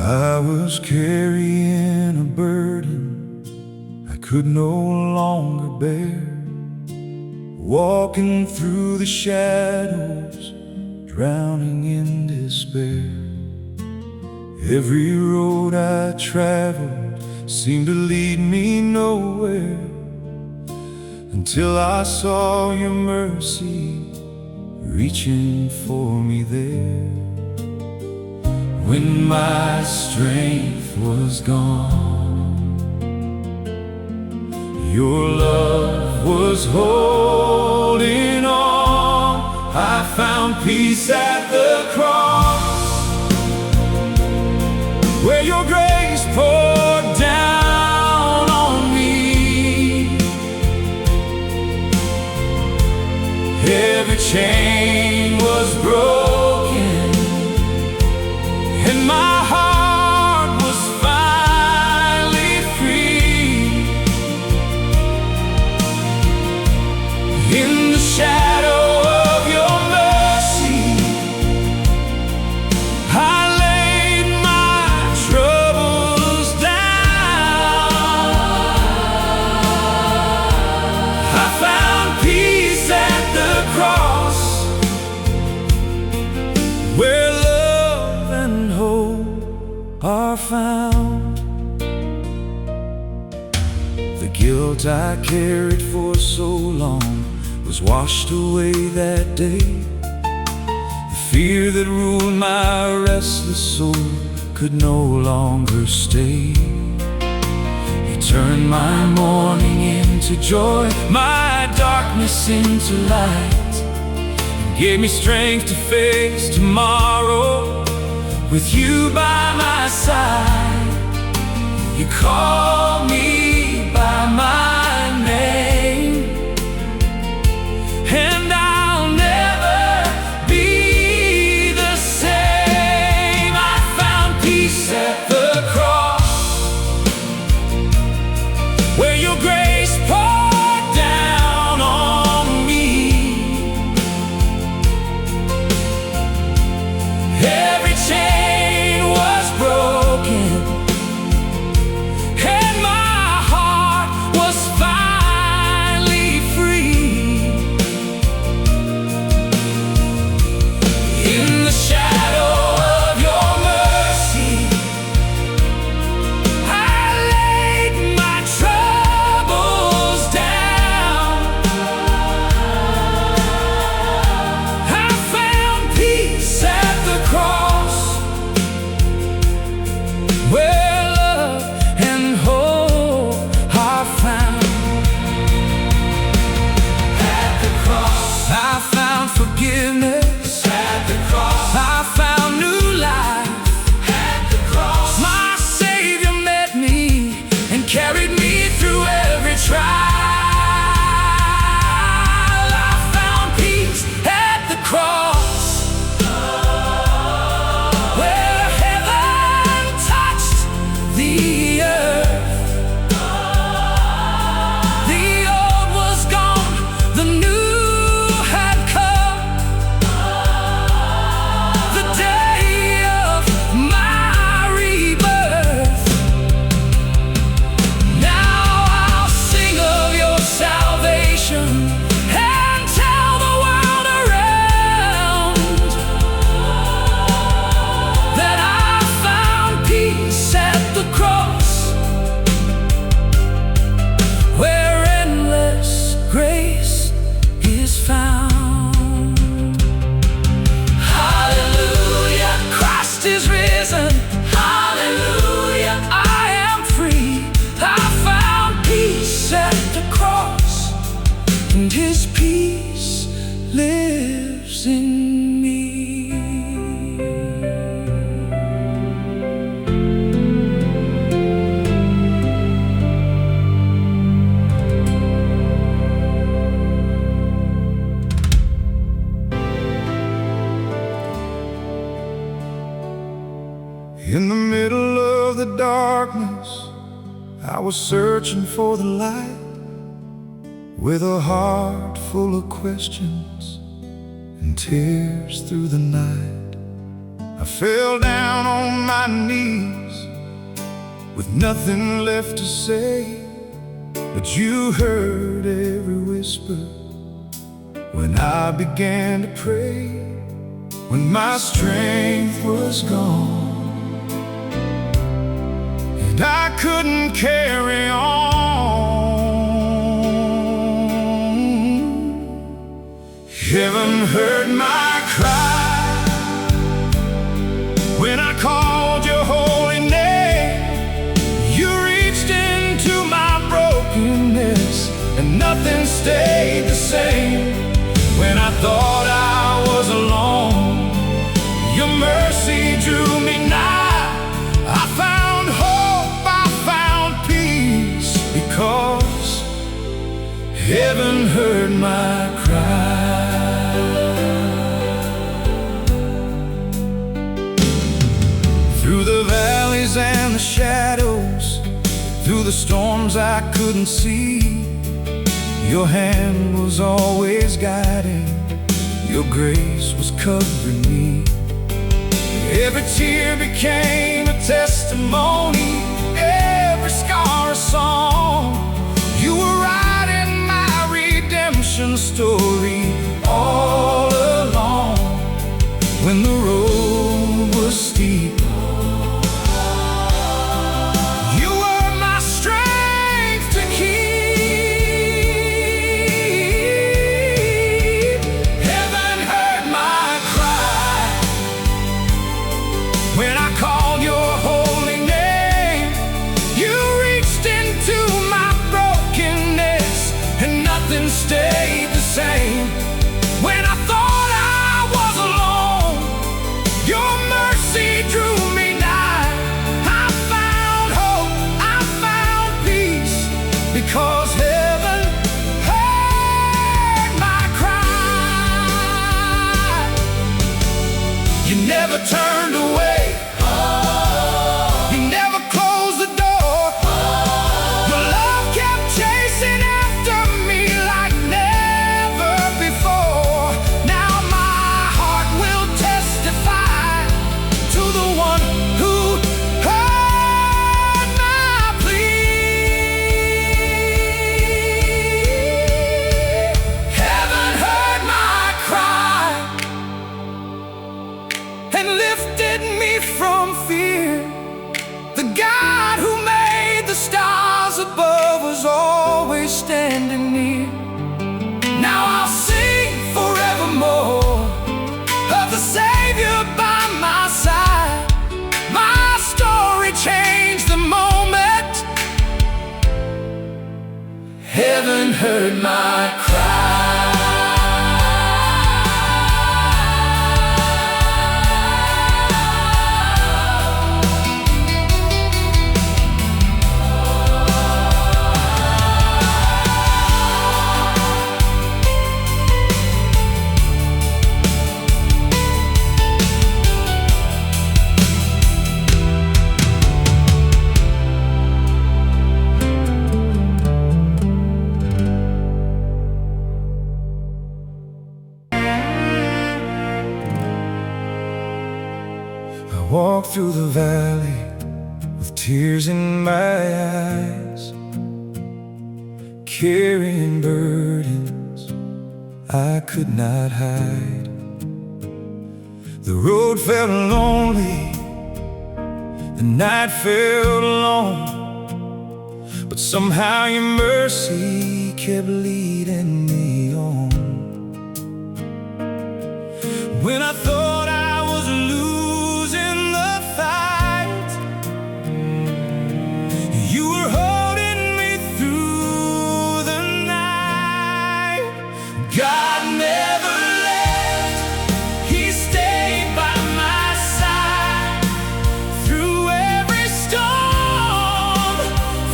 I was carrying a burden I could no longer bear, walking through the shadows, drowning in despair. Every road I traveled seemed to lead me nowhere, until I saw your mercy reaching for me there. When my strength was gone, your love was holding on. I found peace at the cross, where your grace poured down on me. Every chain was broken, and my heart was finally free. In the shadow of your mercy, I laid my troubles down. I found peace at the cross, where love and hope are found. The guilt I carried for so long was washed away that day. The fear that ruled my restless soul could no longer stay. You turned my mourning into joy, my darkness into light, and gave me strength to face tomorrow with you by my side. You call me by my name, and I'll never be the same. I found peace at the cross, where your grace poured down on me. Every chain was broken, and my heart was finally free. In the shadow of your mercy, I laid my troubles down. I found peace at the cross, where love and hope are found. At the cross, I found forgiveness. At the cross, I found new life. At the cross, my Savior met me and carried me through every trial. I found peace at the cross, where heaven touched the earth. The old was gone, the new had come. The day of my rebirth. Now I'll sing of your salvation and tell the world around that I found peace at the cross, where endless grace is found. Hallelujah, Christ is risen. Hallelujah, I am free. I found peace at the cross, and His peace lives in me. In the middle of the darkness, I was searching for the light, with a heart full of questions and tears through the night. I fell down on my knees with nothing left to say, but you heard every whisper when I began to pray. When my strength was gone and I couldn't carry on, heaven heard my cry when I called your holy name. You reached into my brokenness and nothing stayed the same. When I thought I was alone, your mercy drew me nigh. I found hope, I found peace, because heaven heard my cry. Through the valleys and the shadows, through the storms I couldn't see, your hand was always guiding, your grace was covering me. Every tear became a testimony, every scar a song. You were writing my redemption story all along. When the road was steep, you were my strength to keep. Heaven heard my cry when I called your holy name. You reached into my brokenness and nothing stayed the same. When I thought I was alone, your mercy drew me nigh. I found hope, I found peace, because heaven heard my cry. You never turned away, you never closed the door. Your love kept chasing after me like never before. Now my heart will testify to the one who heard my plea. Heaven heard my cry and lifted me from fear. The God who made the stars above was always standing near. Now I'll sing forevermore of the Savior by my side. My story changed the moment heaven heard my cry. I walk through the valley with tears in my eyes, carrying burdens I could not hide. The road felt lonely, the night felt alone, but somehow your mercy kept leading me on. When I thought I was losing the fight, you were holding me through the night. God never left, He stayed by my side through every storm,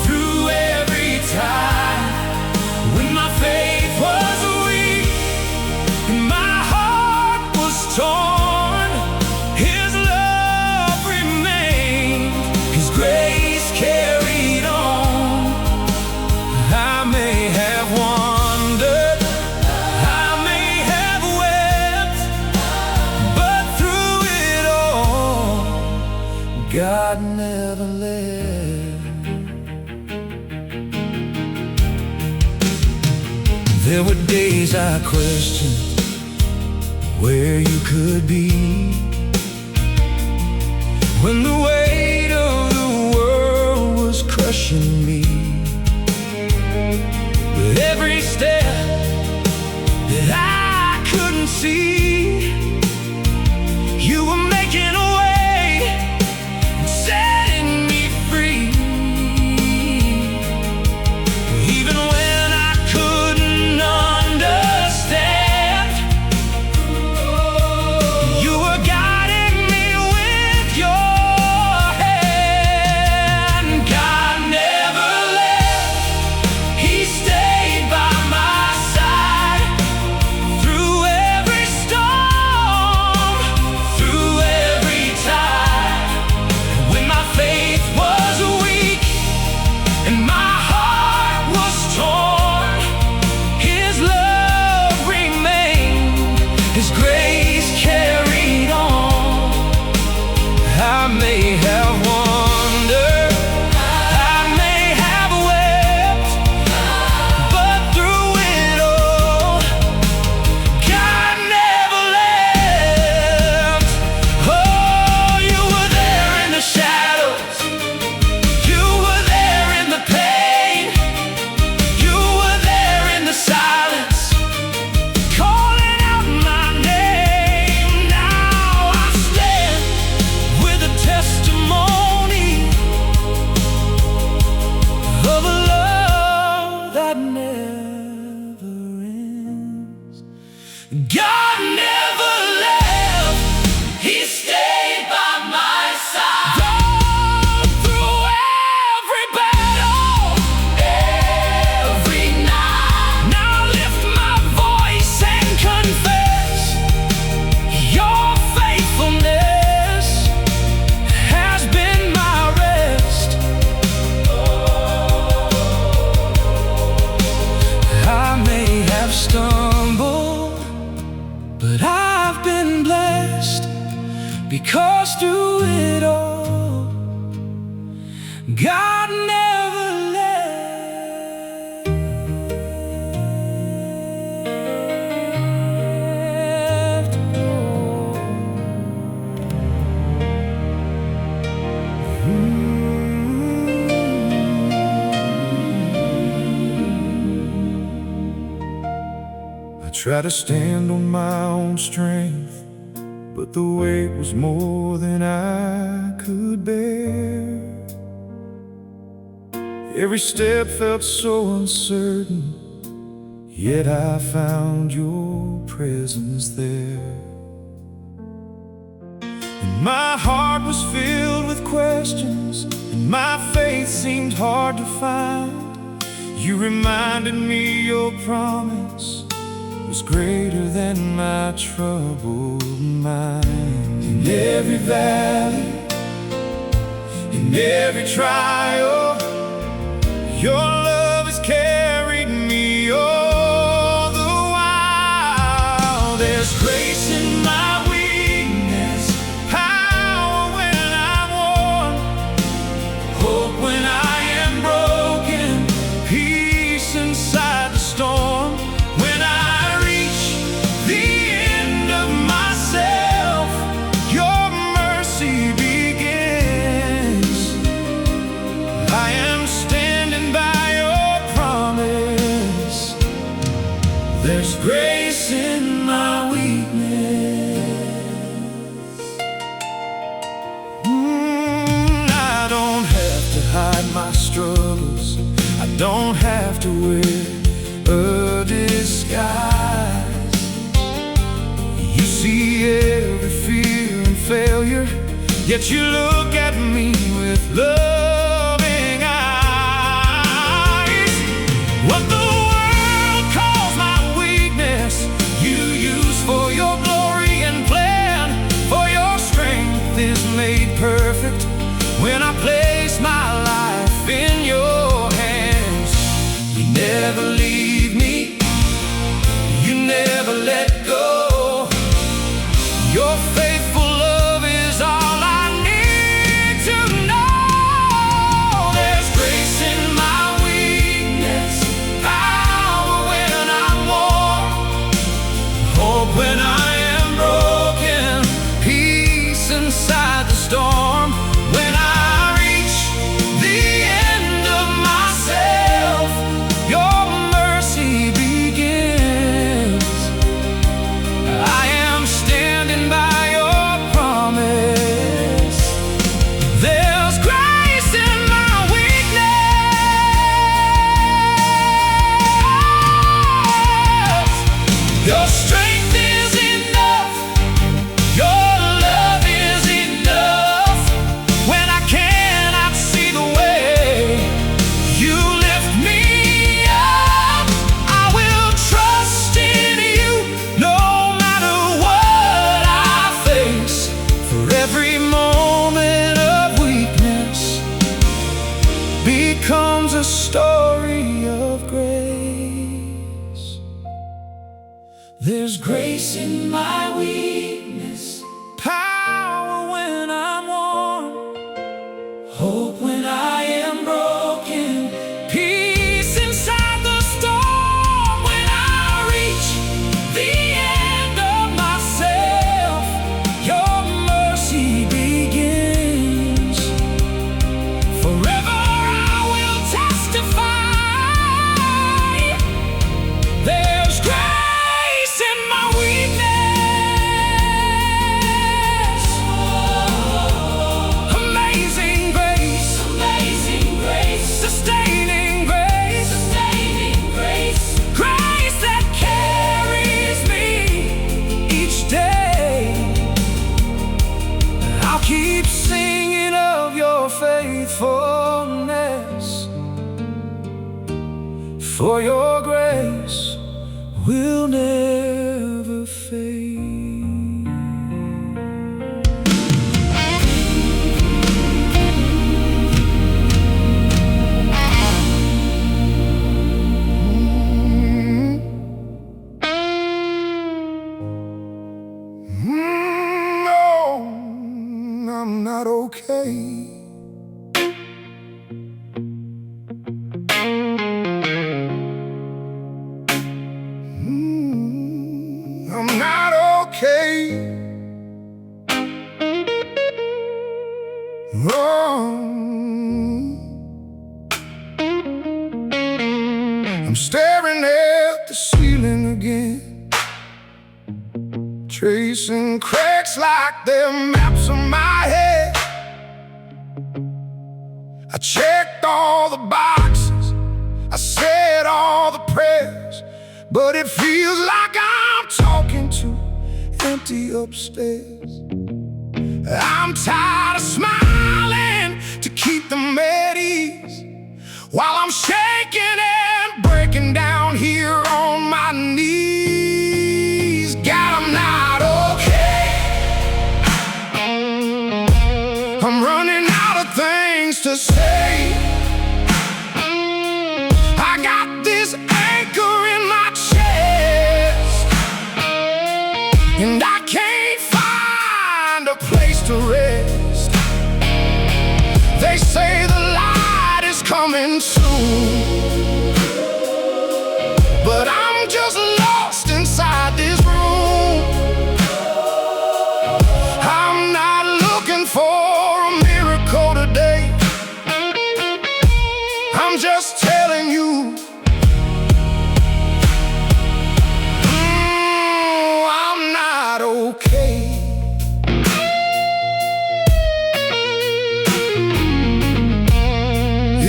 through every time. When my faith was weak and my heart was torn, God never left. There were days I questioned where you could be, when the weight of the world was crushing me. With every step that I couldn't see, you were making a way and setting me free. Even when I couldn't understand, you were guiding me with your hand. God never left. He stayed by my side through every storm, through every tide. When my faith was weak and my heart was torn, His love remained, His grace carried on. I may have wandered, I may have wept, but through it all, God never left. Oh, you were there in the shadows, you were there in the pain, you were there in the silence, calling out my name. Now I stand with a testimony of a love that never ends. God never left. He stayed by my side. All through every battle, every night. Now I lift my voice and confess your faithfulness has been my rest. I may have stumbled, but I've been blessed, because through it all, God never left. I tried to stand on my own strength, but the weight was more than I could bear. Every step felt so uncertain, yet I found your presence there. And my heart was filled with questions, and my faith seemed hard to find. You reminded me your promise was greater than my troubled mind. In every valley, in every trial, your love has carried me all the while. There's grace in my weakness, power when I'm worn, hope when I am broken, peace inside the storm. When I reach the end of myself, your mercy begins. I am standing by your promise. There's grace in my weakness. I don't have to hide my struggles, I don't have to wear a disguise. You see every fear and failure, yet you look at me with loving eyes. What the world calls my weakness, you use for your glory and plan. For your strength is made perfect when I place my life in your hands. You never leave me, you never let go. Your faithful love is all I need to storm. When I reach the end of myself, your mercy begins. I am standing by your promise. There's grace in my weakness. Your strength is enough. Your love is enough. When I cannot see the way, you lift me up. I will trust in you no matter what I face. For every moment of weakness becomes a story of grace. There's grace in my weakness, power when I'm worn, hope when I am broken, peace inside the storm. When I reach the end of myself, your mercy begins. Forever I will testify. There's grace in my weakness. Amazing grace, amazing grace, sustaining grace, sustaining grace, grace that carries me each day. I'll keep singing of your faithfulness, for your grace will never fade. No, I'm not okay. I'm not okay. Oh. I'm staring at the ceiling again, tracing cracks like they're maps on my head. I checked all the boxes, I said all the prayers, but it feels like I'm talking to empty upstairs. I'm tired of smiling to keep them at ease, while I'm shaking and breaking down here on my knees. God, I'm not okay. I'm running out of things to say. I got this anchor in my chest, and I can't find a place to rest. They say the light is coming soon, but I'm just lost inside this room. I'm not looking for a miracle today. I'm just telling you, I'm not okay.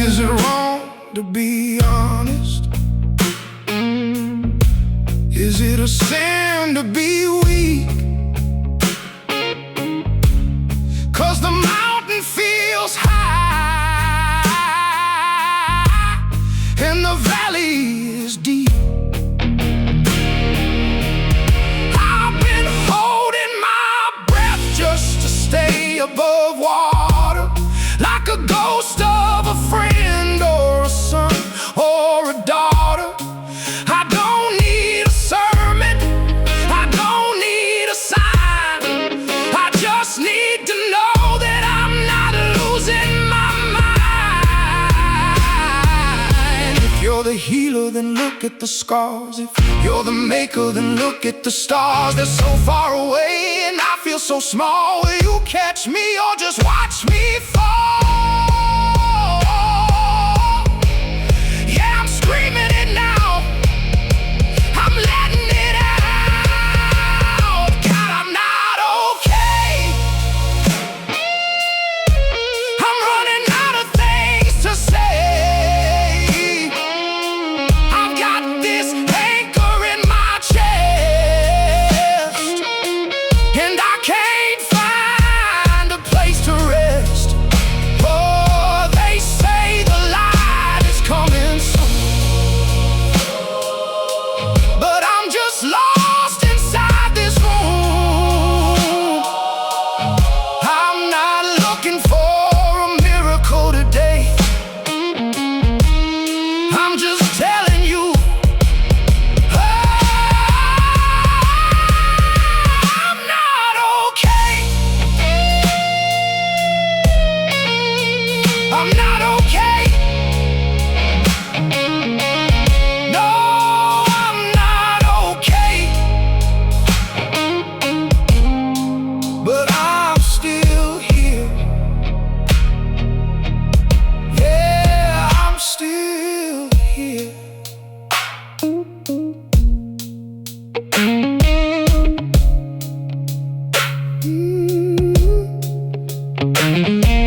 Is it wrong to be honest? Is it a sin to be weak? 'Cause the mountain feels high and the valley is deep. I've been holding my breath just to stay above water, like a ghost of a friend or a son or a daughter. I don't need a sermon, I don't need a sign. I just need to know that I'm not losing my mind. If you're the the healer, then look at the scars. If you're the maker, then look at the stars. They're so far away and I feel so small. Will you catch me or just watch me fall? Yeah, I'm screaming it now, I'm letting it out. God, I'm not okay. I'm running out of things to say. I've got this anchor in my chest, and I can't find a place to rest. Oh, they say the light is coming soon, but I'm just lost inside this room. I'm not looking for a miracle today. I'm just telling you, I'm not okay. I'm not okay. No, I'm not okay. But I'm still here. Yeah, I'm still here. Mm.